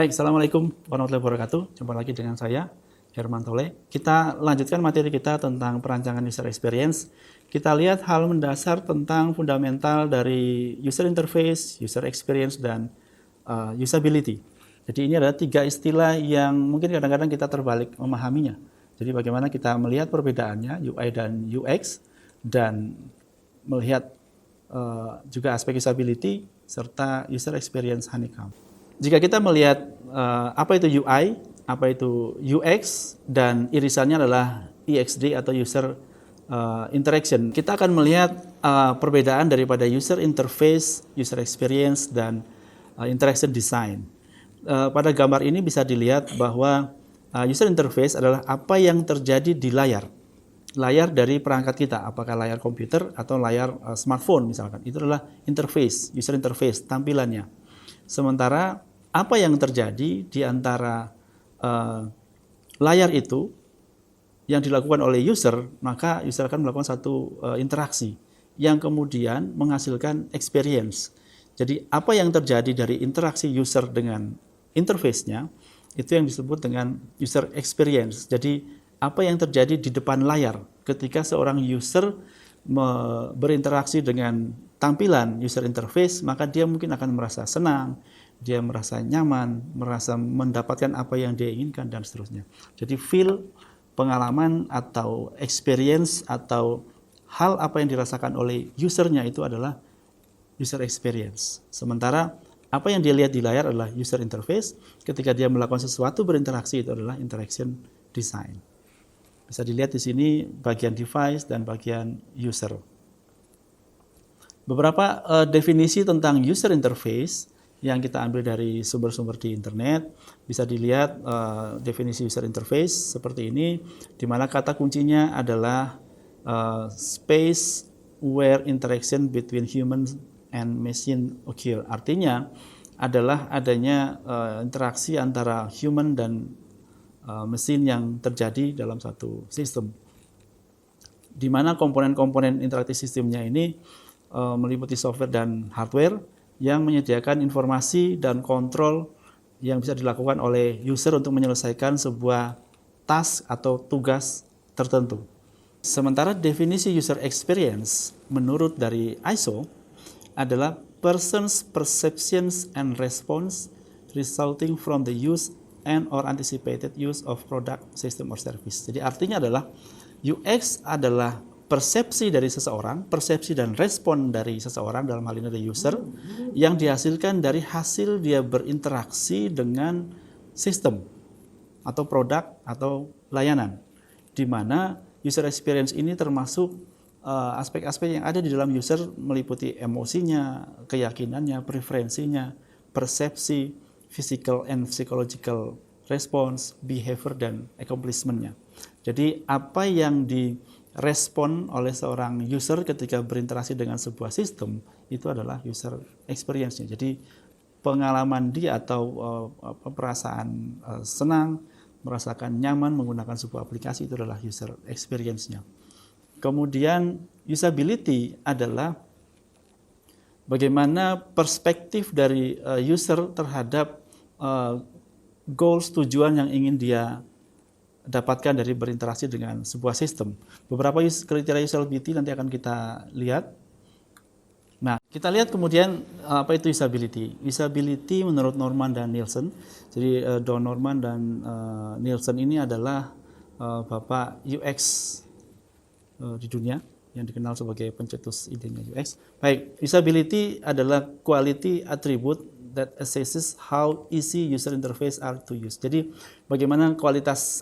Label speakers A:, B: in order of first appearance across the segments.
A: Baik, Assalamualaikum warahmatullahi wabarakatuh. Jumpa lagi dengan saya, Herman Tole. Kita lanjutkan materi kita tentang perancangan user experience. Kita lihat hal mendasar tentang fundamental dari user interface, user experience, dan usability. Jadi ini adalah 3 istilah yang mungkin kadang-kadang kita terbalik memahaminya. Jadi bagaimana kita melihat perbedaannya, UI dan UX, dan melihat juga aspek usability, serta user experience honeycomb. Jika kita melihat apa itu UI, apa itu UX, dan irisannya adalah EXD atau user interaction, kita akan melihat perbedaan daripada user interface, user experience, dan interaction design. Pada gambar ini bisa dilihat bahwa user interface adalah apa yang terjadi di layar dari perangkat kita, apakah layar komputer atau layar smartphone misalkan. Itu adalah interface, user interface, tampilannya. Sementara apa yang terjadi di antara layar itu yang dilakukan oleh user, maka user akan melakukan satu interaksi yang kemudian menghasilkan experience. Jadi apa yang terjadi dari interaksi user dengan interface-nya, itu yang disebut dengan user experience. Jadi apa yang terjadi di depan layar ketika seorang user berinteraksi dengan tampilan user interface, maka dia mungkin akan merasa senang, dia merasa nyaman, merasa mendapatkan apa yang dia inginkan, dan seterusnya. Jadi feel, pengalaman atau experience atau hal apa yang dirasakan oleh usernya itu adalah user experience. Sementara apa yang dia lihat di layar adalah user interface. Ketika dia melakukan sesuatu berinteraksi, itu adalah interaction design. Bisa dilihat di sini bagian device dan bagian user. Beberapa definisi tentang user interface yang kita ambil dari sumber-sumber di internet. Bisa dilihat definisi user interface seperti ini, di mana kata kuncinya adalah space where interaction between human and machine occur. Artinya adalah adanya interaksi antara human dan mesin yang terjadi dalam satu sistem, di mana komponen-komponen interaktif sistemnya ini meliputi software dan hardware yang menyediakan informasi dan kontrol yang bisa dilakukan oleh user untuk menyelesaikan sebuah task atau tugas tertentu. Sementara definisi user experience menurut dari ISO adalah person's perceptions and response resulting from the use and or anticipated use of product, system, or service. Jadi artinya adalah UX adalah persepsi dari seseorang, persepsi dan respon dari seseorang, dalam hal ini ada user, yang dihasilkan dari hasil dia berinteraksi dengan sistem atau produk atau layanan, di mana user experience ini termasuk aspek-aspek yang ada di dalam user, meliputi emosinya, keyakinannya, preferensinya, persepsi, physical and psychological response, behavior, dan accomplishment-nya. Jadi apa yang direspon oleh seorang user ketika berinteraksi dengan sebuah sistem, itu adalah user experience-nya. Jadi pengalaman dia atau perasaan senang, merasakan nyaman menggunakan sebuah aplikasi, itu adalah user experience-nya. Kemudian usability adalah bagaimana perspektif dari user terhadap goals, tujuan yang ingin dia dapatkan dari berinteraksi dengan sebuah sistem. Beberapa kriteria usability nanti akan kita lihat. Nah, kita lihat kemudian apa itu usability. Usability menurut Norman dan Nielsen. Jadi Don Norman dan Nielsen ini adalah bapak UX di dunia yang dikenal sebagai pencetus idenya UX. Baik, usability adalah quality attribute that assesses how easy user interface are to use. Jadi bagaimana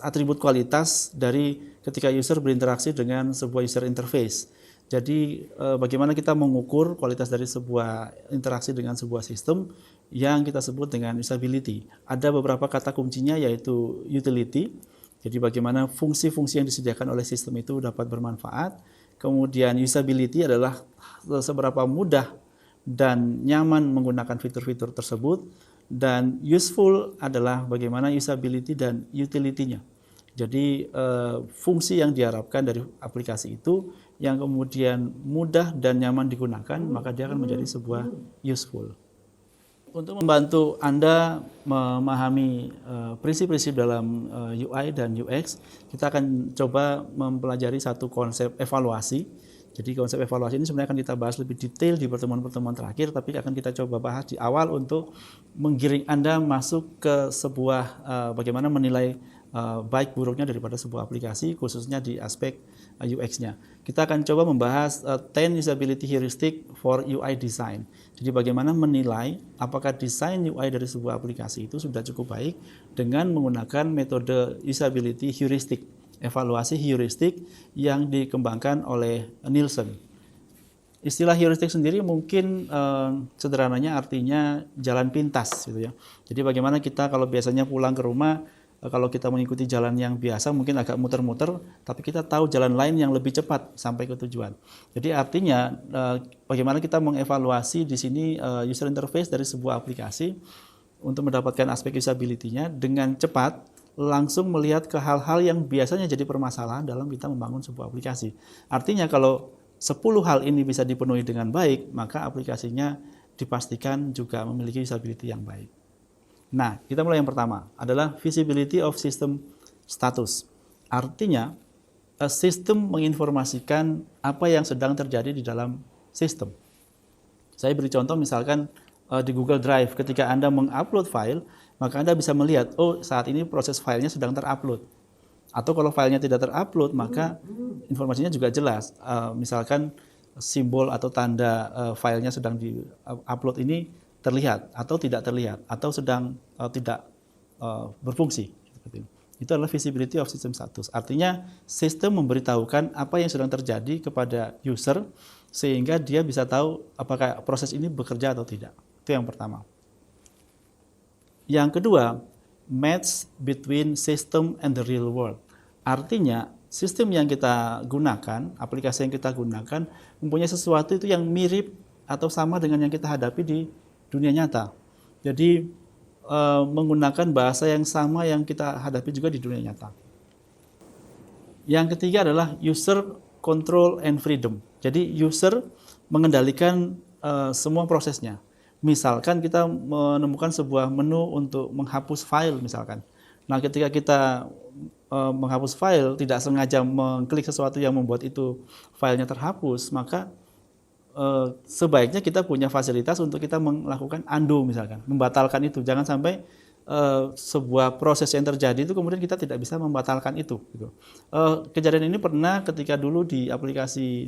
A: atribut kualitas dari ketika user berinteraksi dengan sebuah user interface. Jadi bagaimana kita mengukur kualitas dari sebuah interaksi dengan sebuah sistem yang kita sebut dengan usability. Ada beberapa kata kuncinya, yaitu utility. Jadi bagaimana fungsi-fungsi yang disediakan oleh sistem itu dapat bermanfaat. Kemudian usability adalah seberapa mudah dan nyaman menggunakan fitur-fitur tersebut, dan useful adalah bagaimana usability dan utility-nya. Jadi fungsi yang diharapkan dari aplikasi itu yang kemudian mudah dan nyaman digunakan, maka dia akan menjadi sebuah useful. Untuk membantu Anda memahami prinsip-prinsip dalam UI dan UX, kita akan coba mempelajari satu konsep evaluasi. Jadi konsep evaluasi ini sebenarnya akan kita bahas lebih detail di pertemuan-pertemuan terakhir, tapi akan kita coba bahas di awal untuk menggiring Anda masuk ke sebuah bagaimana menilai baik buruknya daripada sebuah aplikasi, khususnya di aspek UX-nya. Kita akan coba membahas 10 usability heuristic for UI design. Jadi bagaimana menilai apakah desain UI dari sebuah aplikasi itu sudah cukup baik dengan menggunakan metode usability heuristic, evaluasi heuristik yang dikembangkan oleh Nielsen. Istilah heuristik sendiri mungkin sederhananya artinya jalan pintas gitu ya. Jadi bagaimana kita kalau biasanya pulang ke rumah, kalau kita mengikuti jalan yang biasa mungkin agak muter-muter, tapi kita tahu jalan lain yang lebih cepat sampai ke tujuan. Jadi artinya bagaimana kita mengevaluasi di sini user interface dari sebuah aplikasi untuk mendapatkan aspek usability-nya dengan cepat, langsung melihat ke hal-hal yang biasanya jadi permasalahan dalam kita membangun sebuah aplikasi. Artinya kalau 10 hal ini bisa dipenuhi dengan baik, maka aplikasinya dipastikan juga memiliki usability yang baik. Nah, kita mulai yang pertama, adalah visibility of system status. Artinya, sistem menginformasikan apa yang sedang terjadi di dalam sistem. Saya beri contoh misalkan di Google Drive, ketika Anda mengupload file, maka Anda bisa melihat, oh saat ini proses filenya sedang terupload. Atau kalau filenya tidak terupload, maka informasinya juga jelas. Misalkan simbol atau tanda filenya sedang di-upload ini terlihat atau tidak terlihat atau sedang tidak berfungsi. Itu adalah visibility of system status. Artinya sistem memberitahukan apa yang sedang terjadi kepada user sehingga dia bisa tahu apakah proses ini bekerja atau tidak. Itu yang pertama. Yang kedua, match between system and the real world. Artinya sistem yang kita gunakan, aplikasi yang kita gunakan mempunyai sesuatu itu yang mirip atau sama dengan yang kita hadapi di dunia nyata. Jadi menggunakan bahasa yang sama yang kita hadapi juga di dunia nyata. Yang ketiga adalah user control and freedom. Jadi user mengendalikan semua prosesnya. Misalkan kita menemukan sebuah menu untuk menghapus file misalkan. Nah, ketika kita menghapus file tidak sengaja mengklik sesuatu yang membuat itu filenya terhapus, maka sebaiknya kita punya fasilitas untuk kita melakukan undo misalkan, membatalkan itu. Jangan sampai sebuah proses yang terjadi itu kemudian kita tidak bisa membatalkan itu. Gitu. Kejadian ini pernah ketika dulu di aplikasi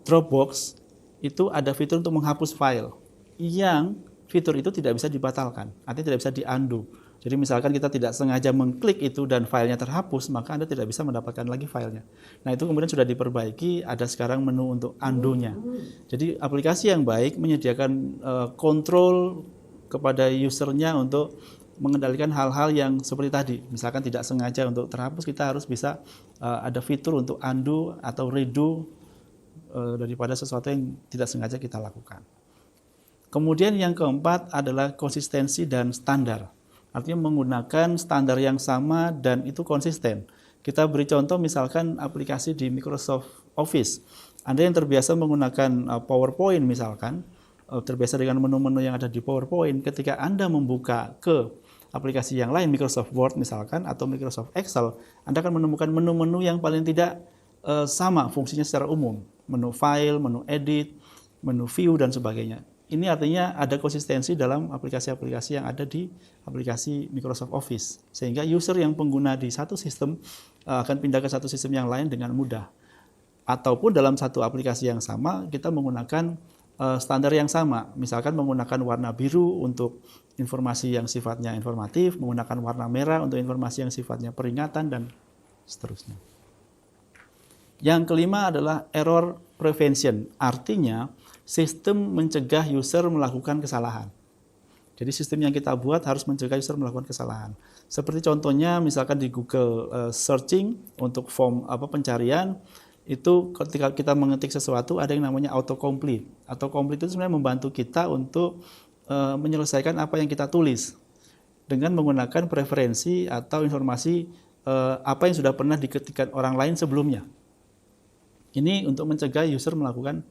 A: Dropbox itu ada fitur untuk menghapus file yang fitur itu tidak bisa dibatalkan, artinya tidak bisa di-undo. Jadi misalkan kita tidak sengaja mengklik itu dan filenya terhapus, maka Anda tidak bisa mendapatkan lagi filenya. Nah itu kemudian sudah diperbaiki, ada sekarang menu untuk undo-nya. Jadi aplikasi yang baik menyediakan kontrol kepada usernya untuk mengendalikan hal-hal yang seperti tadi. Misalkan tidak sengaja untuk terhapus, kita harus bisa ada fitur untuk undo atau redo daripada sesuatu yang tidak sengaja kita lakukan. Kemudian yang keempat adalah konsistensi dan standar. Artinya menggunakan standar yang sama dan itu konsisten. Kita beri contoh misalkan aplikasi di Microsoft Office. Anda yang terbiasa menggunakan PowerPoint misalkan, terbiasa dengan menu-menu yang ada di PowerPoint, ketika Anda membuka ke aplikasi yang lain, Microsoft Word misalkan, atau Microsoft Excel, Anda akan menemukan menu-menu yang paling tidak sama fungsinya secara umum. Menu file, menu edit, menu view, dan sebagainya. Ini artinya ada konsistensi dalam aplikasi-aplikasi yang ada di aplikasi Microsoft Office. Sehingga user yang pengguna di satu sistem akan pindah ke satu sistem yang lain dengan mudah. Ataupun dalam satu aplikasi yang sama, kita menggunakan standar yang sama. Misalkan menggunakan warna biru untuk informasi yang sifatnya informatif, menggunakan warna merah untuk informasi yang sifatnya peringatan, dan seterusnya. Yang kelima adalah error prevention. Artinya, sistem mencegah user melakukan kesalahan. Jadi sistem yang kita buat harus mencegah user melakukan kesalahan. Seperti contohnya misalkan di Google searching untuk form pencarian, itu ketika kita mengetik sesuatu ada yang namanya autocomplete. Autocomplete itu sebenarnya membantu kita untuk menyelesaikan apa yang kita tulis dengan menggunakan preferensi atau informasi apa yang sudah pernah diketikkan orang lain sebelumnya. Ini untuk mencegah user melakukan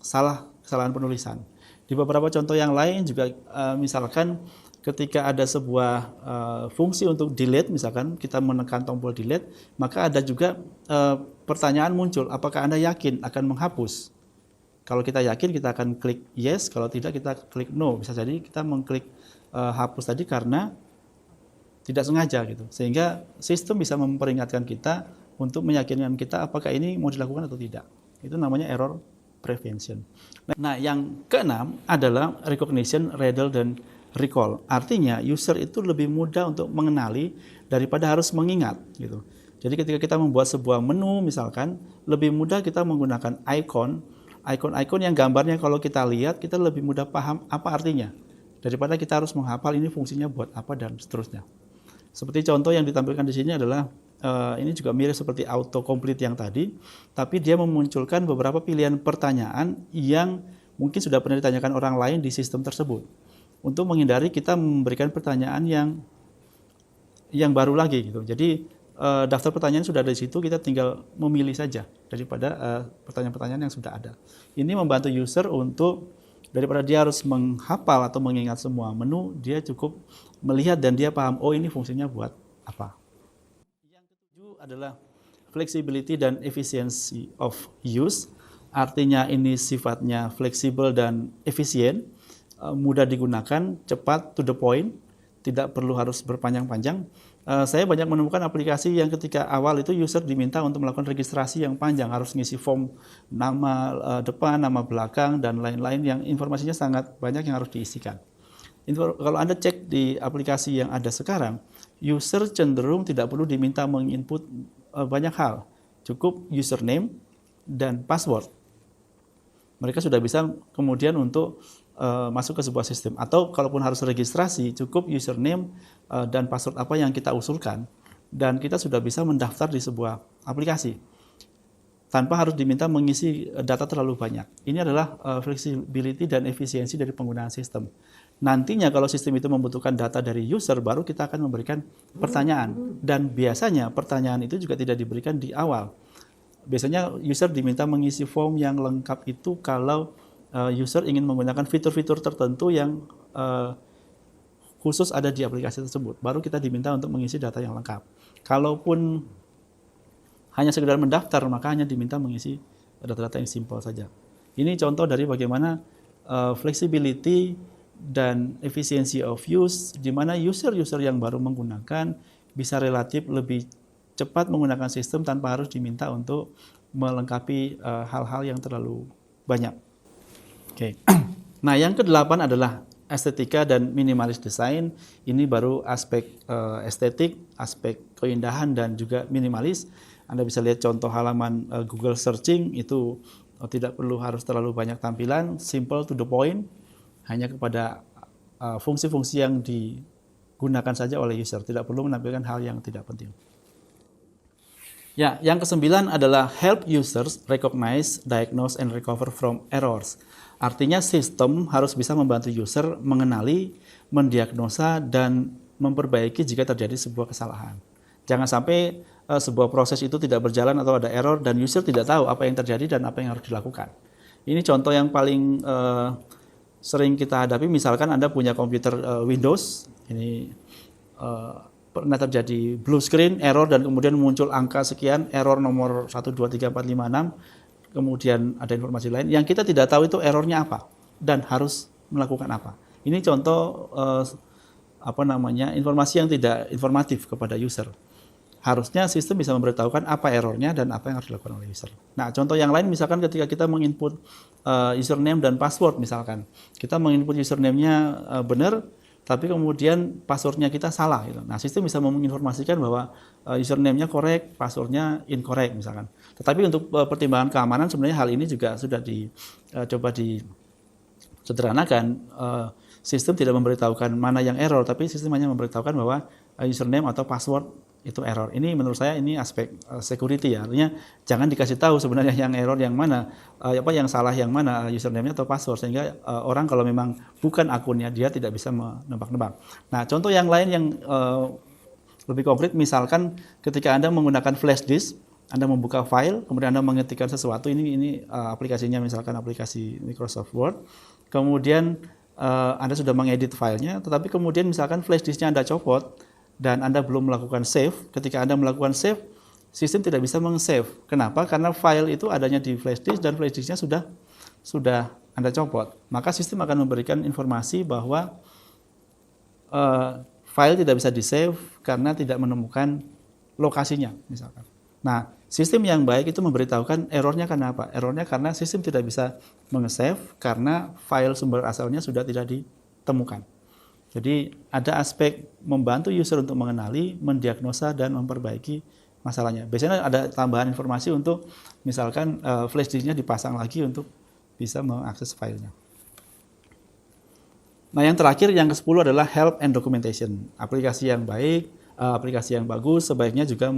A: kesalahan penulisan. Di beberapa contoh yang lain juga misalkan ketika ada sebuah fungsi untuk delete, misalkan kita menekan tombol delete, maka ada juga pertanyaan muncul, apakah Anda yakin akan menghapus? Kalau kita yakin kita akan klik yes, kalau tidak kita klik no. Bisa jadi kita mengklik hapus tadi karena tidak sengaja gitu. Sehingga sistem bisa memperingatkan kita untuk meyakinkan kita apakah ini mau dilakukan atau tidak. Itu namanya error prevention. Nah, yang keenam adalah recognition rather than recall. Artinya user itu lebih mudah untuk mengenali daripada harus mengingat gitu. Jadi ketika kita membuat sebuah menu misalkan, lebih mudah kita menggunakan icon yang gambarnya kalau kita lihat kita lebih mudah paham apa artinya daripada kita harus menghafal ini fungsinya buat apa dan seterusnya. Seperti contoh yang ditampilkan di sini adalah ini juga mirip seperti autocomplete yang tadi, tapi dia memunculkan beberapa pilihan pertanyaan yang mungkin sudah pernah ditanyakan orang lain di sistem tersebut. Untuk menghindari kita memberikan pertanyaan yang baru lagi gitu. Jadi daftar pertanyaan sudah ada di situ, kita tinggal memilih saja daripada pertanyaan-pertanyaan yang sudah ada. Ini membantu user untuk daripada dia harus menghafal atau mengingat semua menu, dia cukup melihat dan dia paham, oh ini fungsinya buat apa. Yang ketujuh adalah flexibility dan efficiency of use. Artinya ini sifatnya fleksibel dan efisien, mudah digunakan, cepat, to the point, tidak perlu harus berpanjang-panjang. Saya banyak menemukan aplikasi yang ketika awal itu user diminta untuk melakukan registrasi yang panjang, harus ngisi form nama depan, nama belakang, dan lain-lain yang informasinya sangat banyak yang harus diisikan. Kalau Anda cek di aplikasi yang ada sekarang, user cenderung tidak perlu diminta menginput banyak hal, cukup username dan password. Mereka sudah bisa kemudian untuk masuk ke sebuah sistem, atau kalaupun harus registrasi cukup username dan password apa yang kita usulkan dan kita sudah bisa mendaftar di sebuah aplikasi tanpa harus diminta mengisi data terlalu banyak. Ini adalah flexibility dan efisiensi dari penggunaan sistem. Nantinya kalau sistem itu membutuhkan data dari user, baru kita akan memberikan pertanyaan, dan biasanya pertanyaan itu juga tidak diberikan di awal. Biasanya user diminta mengisi form yang lengkap itu kalau user ingin menggunakan fitur-fitur tertentu yang khusus ada di aplikasi tersebut. Baru kita diminta untuk mengisi data yang lengkap. Kalaupun hanya sekedar mendaftar, maka hanya diminta mengisi data-data yang simpel saja. Ini contoh dari bagaimana flexibility dan efficiency of use, di mana user-user yang baru menggunakan bisa relatif lebih cepat menggunakan sistem tanpa harus diminta untuk melengkapi hal-hal yang terlalu banyak. Oke. Nah, yang kedelapan adalah estetika dan minimalis desain. Ini baru aspek estetik, aspek keindahan dan juga minimalis. Anda bisa lihat contoh halaman Google Searching itu tidak perlu harus terlalu banyak tampilan, simple to the point, hanya kepada fungsi-fungsi yang digunakan saja oleh user, tidak perlu menampilkan hal yang tidak penting. Ya, yang kesembilan adalah help users recognize, diagnose, and recover from errors. Artinya sistem harus bisa membantu user mengenali, mendiagnosa, dan memperbaiki jika terjadi sebuah kesalahan. Jangan sampai sebuah proses itu tidak berjalan atau ada error dan user tidak tahu apa yang terjadi dan apa yang harus dilakukan. Ini contoh yang paling sering kita hadapi, misalkan Anda punya komputer Windows, ini pernah terjadi blue screen, error, dan kemudian muncul angka sekian, error nomor 123456, kemudian ada informasi lain yang kita tidak tahu itu errornya apa dan harus melakukan apa. Ini contoh informasi yang tidak informatif kepada user. Harusnya sistem bisa memberitahukan apa errornya dan apa yang harus dilakukan oleh user. Nah, contoh yang lain misalkan ketika kita menginput username dan password, misalkan kita menginput username-nya benar, tapi kemudian passwordnya kita salah gitu. Nah, sistem bisa menginformasikan bahwa username-nya correct, passwordnya incorrect misalkan. Tetapi untuk pertimbangan keamanan sebenarnya hal ini juga sudah coba disederhanakan. Sistem tidak memberitahukan mana yang error, tapi sistem hanya memberitahukan bahwa username atau password itu error. Ini menurut saya ini aspek security ya. Artinya jangan dikasih tahu sebenarnya yang error yang mana, yang salah yang mana, username-nya atau password, sehingga orang kalau memang bukan akunnya dia tidak bisa menebak-nebak. Nah, contoh yang lain yang lebih konkret, misalkan ketika Anda menggunakan flash disk Anda membuka file, kemudian Anda mengetikkan sesuatu, ini aplikasinya misalkan aplikasi Microsoft Word, kemudian Anda sudah mengedit filenya, tetapi kemudian misalkan flash disknya Anda copot, dan Anda belum melakukan save. Ketika Anda melakukan save, sistem tidak bisa meng-save. Kenapa? Karena file itu adanya di flash disk dan flash disknya sudah Anda copot. Maka sistem akan memberikan informasi bahwa file tidak bisa di-save karena tidak menemukan lokasinya misalkan. Nah, sistem yang baik itu memberitahukan errornya karena apa? Errornya karena sistem tidak bisa meng-save karena file sumber asalnya sudah tidak ditemukan. Jadi ada aspek membantu user untuk mengenali, mendiagnosa, dan memperbaiki masalahnya. Biasanya ada tambahan informasi untuk misalkan flash disknya dipasang lagi untuk bisa mengakses filenya. Nah, yang terakhir, yang ke-10 adalah help and documentation. Aplikasi yang baik, aplikasi yang bagus sebaiknya juga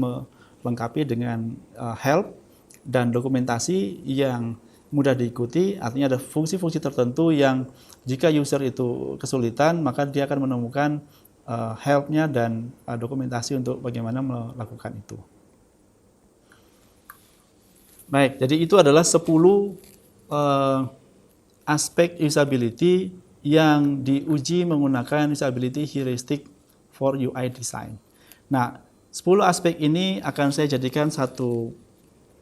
A: melengkapi dengan help dan dokumentasi yang mudah diikuti. Artinya ada fungsi-fungsi tertentu yang jika user itu kesulitan, maka dia akan menemukan help-nya dan dokumentasi untuk bagaimana melakukan itu. Baik, jadi itu adalah 10 aspek usability yang diuji menggunakan usability heuristic for UI design. Nah, 10 aspek ini akan saya jadikan satu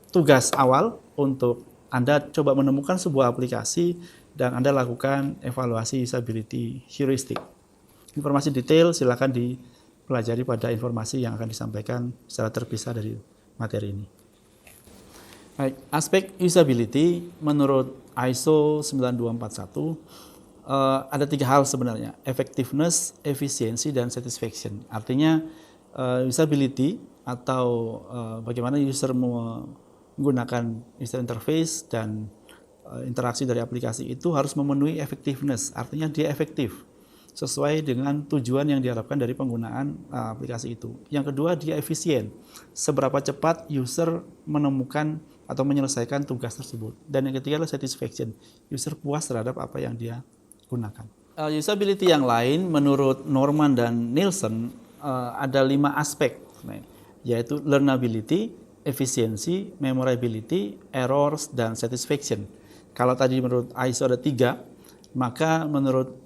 A: tugas awal untuk Anda coba menemukan sebuah aplikasi dan Anda lakukan evaluasi usability heuristic. Informasi detail silakan dipelajari pada informasi yang akan disampaikan secara terpisah dari materi ini. Baik, aspek usability menurut ISO 9241 ada 3 hal sebenarnya, effectiveness, efficiency, dan satisfaction. Artinya usability atau bagaimana user menggunakan user interface dan interaksi dari aplikasi itu harus memenuhi effectiveness, artinya dia efektif sesuai dengan tujuan yang diharapkan dari penggunaan aplikasi itu. Yang kedua, dia efisien, seberapa cepat user menemukan atau menyelesaikan tugas tersebut. Dan yang ketiga adalah satisfaction, user puas terhadap apa yang dia gunakan. Usability yang lain menurut Norman dan Nielsen ada 5 aspek, yaitu learnability, efficiency, memorability, errors, dan satisfaction. Kalau tadi menurut ISO ada 3, maka menurut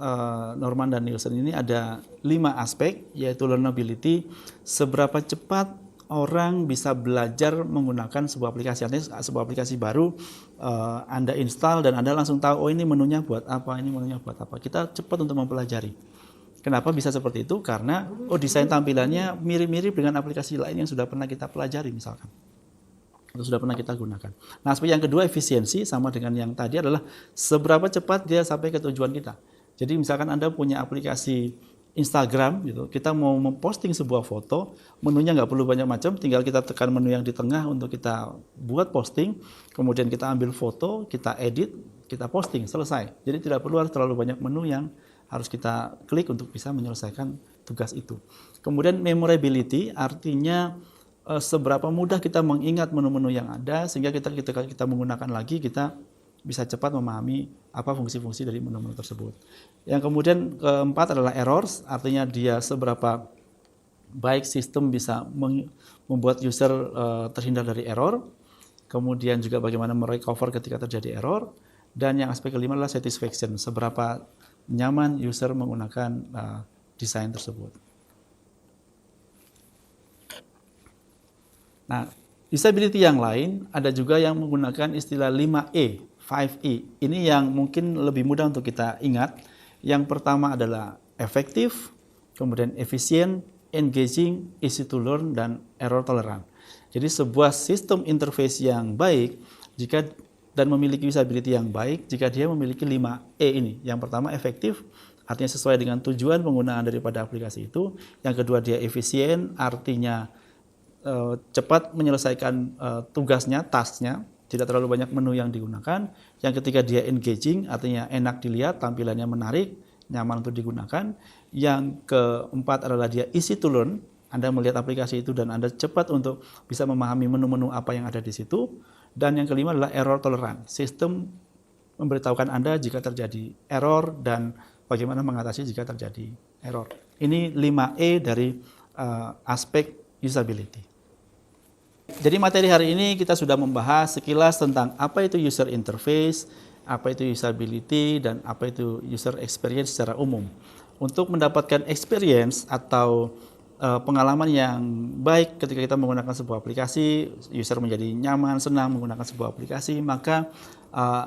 A: Norman dan Nielsen ini ada 5 aspek, yaitu learnability, seberapa cepat orang bisa belajar menggunakan sebuah aplikasi. Artinya sebuah aplikasi baru Anda install dan Anda langsung tahu, oh ini menunya buat apa, ini menunya buat apa. Kita cepat untuk mempelajari. Kenapa bisa seperti itu? Karena desain tampilannya mirip-mirip dengan aplikasi lain yang sudah pernah kita pelajari misalkan, atau sudah pernah kita gunakan. Nah, aspek yang kedua, efisiensi, sama dengan yang tadi adalah seberapa cepat dia sampai ke tujuan kita. Jadi misalkan Anda punya aplikasi Instagram gitu, kita mau memposting sebuah foto, menunya nggak perlu banyak macam, tinggal kita tekan menu yang di tengah untuk kita buat posting, kemudian kita ambil foto, kita edit, kita posting, selesai. Jadi tidak perlu harus terlalu banyak menu yang harus kita klik untuk bisa menyelesaikan tugas itu. Kemudian memorability, artinya seberapa mudah kita mengingat menu-menu yang ada, sehingga kita menggunakan lagi, kita bisa cepat memahami apa fungsi-fungsi dari menu-menu tersebut. Yang kemudian keempat adalah errors, artinya dia seberapa baik sistem bisa membuat user terhindar dari error, kemudian juga bagaimana merecover ketika terjadi error, dan yang aspek kelima adalah satisfaction, seberapa nyaman user menggunakan desain tersebut. Nah, usability yang lain ada juga yang menggunakan istilah 5E. 5E. Ini yang mungkin lebih mudah untuk kita ingat. Yang pertama adalah efektif, kemudian efisien, engaging, easy to learn, dan error tolerant. Jadi sebuah sistem interface yang baik dan memiliki usability yang baik jika dia memiliki 5E ini. Yang pertama efektif, artinya sesuai dengan tujuan penggunaan daripada aplikasi itu. Yang kedua dia efisien, artinya cepat menyelesaikan tugasnya, tasknya, tidak terlalu banyak menu yang digunakan. Yang ketiga dia engaging, artinya enak dilihat, tampilannya menarik, nyaman untuk digunakan. Yang keempat adalah dia easy to learn, Anda melihat aplikasi itu dan Anda cepat untuk bisa memahami menu-menu apa yang ada di situ. Dan yang kelima adalah error tolerant, sistem memberitahukan Anda jika terjadi error dan bagaimana mengatasi jika terjadi error. Ini 5E dari aspek usability. Jadi materi hari ini kita sudah membahas sekilas tentang apa itu user interface, apa itu usability, dan apa itu user experience secara umum. Untuk mendapatkan experience atau pengalaman yang baik ketika kita menggunakan sebuah aplikasi, user menjadi nyaman, senang menggunakan sebuah aplikasi, maka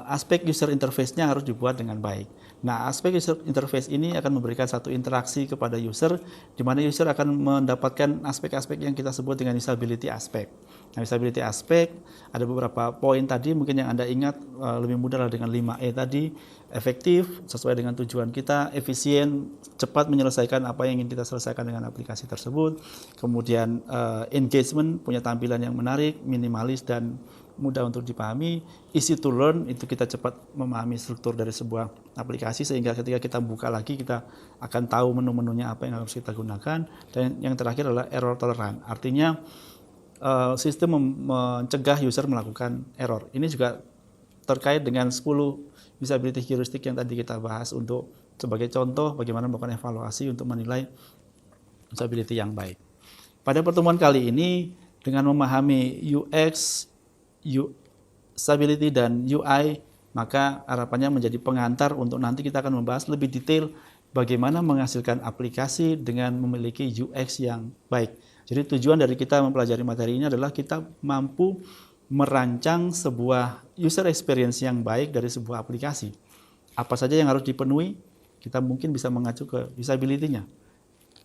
A: aspek user interface-nya harus dibuat dengan baik. Nah, aspek user interface ini akan memberikan satu interaksi kepada user, di mana user akan mendapatkan aspek-aspek yang kita sebut dengan usability aspek. Nah, usability aspek, ada beberapa poin tadi mungkin yang Anda ingat, lebih mudah dengan 5E tadi, efektif, sesuai dengan tujuan kita, efisien, cepat menyelesaikan apa yang ingin kita selesaikan dengan aplikasi tersebut, kemudian engagement, punya tampilan yang menarik, minimalis dan mudah untuk dipahami, easy to learn, itu kita cepat memahami struktur dari sebuah aplikasi sehingga ketika kita buka lagi kita akan tahu menu-menunya apa yang harus kita gunakan, dan yang terakhir adalah error tolerant, artinya sistem mencegah user melakukan error. Ini juga terkait dengan 10 usability heuristik yang tadi kita bahas untuk sebagai contoh bagaimana melakukan evaluasi untuk menilai usability yang baik. Pada pertemuan kali ini dengan memahami UX, usability dan UI, maka harapannya menjadi pengantar untuk nanti kita akan membahas lebih detail bagaimana menghasilkan aplikasi dengan memiliki UX yang baik. Jadi tujuan dari kita mempelajari materi ini adalah kita mampu merancang sebuah user experience yang baik dari sebuah aplikasi. Apa saja yang harus dipenuhi, kita mungkin bisa mengacu ke usability-nya.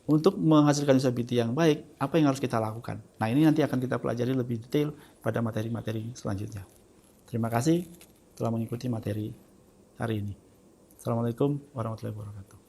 A: Untuk menghasilkan usability yang baik, apa yang harus kita lakukan? Nah, ini nanti akan kita pelajari lebih detail pada materi-materi selanjutnya. Terima kasih telah mengikuti materi hari ini. Assalamualaikum warahmatullahi wabarakatuh.